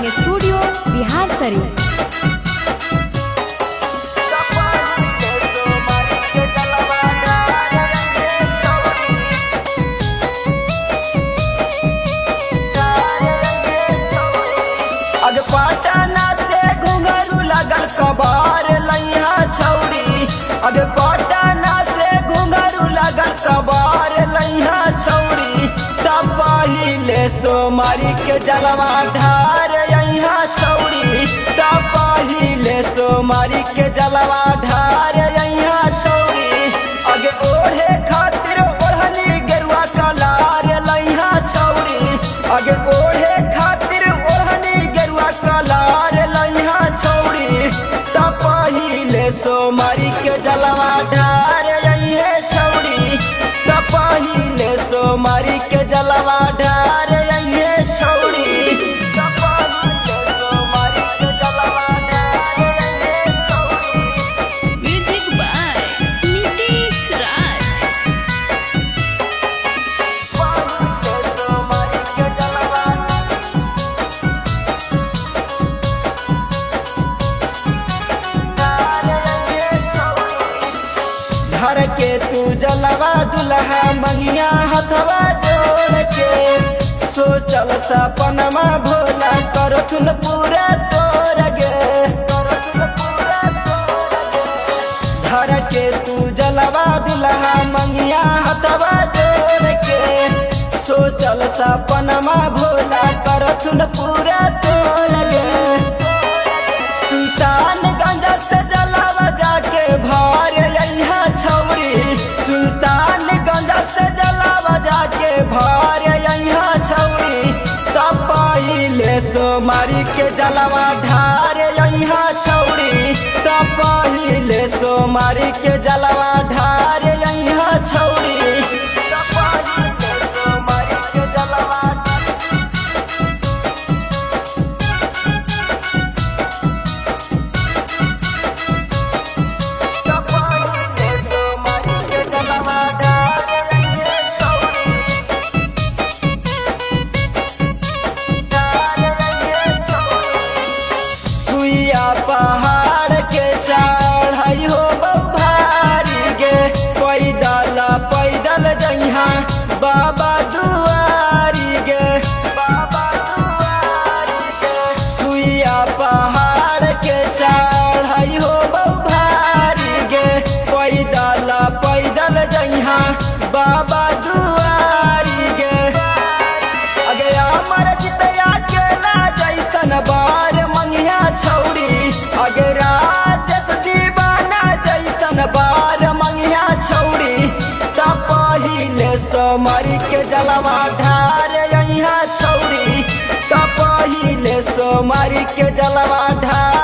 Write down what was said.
Recording studio Bihar Sharif. अग पटना से घुंघरू लगल कबार लैया छौरी। अग पटना से घुंघरू लगल कबार लैया छौरी। तब पहिले सोमारी के जलवा ढार यहाँ छौरी। तब पहिले सोमारी के जलवा ढार यहाँ छौरी। अगे ओढ़े खातिर ओढ़नी गेरुआ कलार लैया छौरी। अगे ओढ़े खातिर ओढ़नी गेरुआ कलार लैया छौरी। तब पहिले सोमारी के जलवा ढार यही छौरी। तब पहिले सोमारी के जलवा ढार यही छौरी। तब पहिले सोमारी के जलवा ढार यही छौरी। म्यूजिक बाय नीतीश राज। पहिले सोमारी के जलवा घर के तू जलवा दुल्हा मंगिया हथवा जोड़ के। सोचल सपनमा भोला करथुन पूरा तोर गे। घर के तू जलवा दुल्हा मंगिया हथवा जोड़ के। सोचल सपनमा भोला करथुन पूरा तोर गे। सुल्तानगंज से जलावा जाके भार यहाँ छौरी। सुल्तानगंज से जलावा जाके भार यहाँ छौरी। तब पहिले सोमारी के जलवा ढार यहाँ छौरी। तब पहिले सोमारी के जलवा ढार यहाँ छौरी। तब पहिले सोमारी के जलवा पहाड़ के चढ़ाई हो भारी गे। पैदल पैदल जइहा बाबा दुआरी गे। बाबा दुआरी गे। सुइया पहाड़ के चढ़ाई हो भारी गे। पैदल पैदल जइहा बाबा दुआरी गे। अगे अमर जितया के ना जैसन बार मंगिया छौरी। अगे राजेश दीवाना जैसन बार मंगिया छौरी। तब पहिले सोमारी के जलवा ढार यहाँ छौरी। तब पहिले सोमारी के जलवा ढार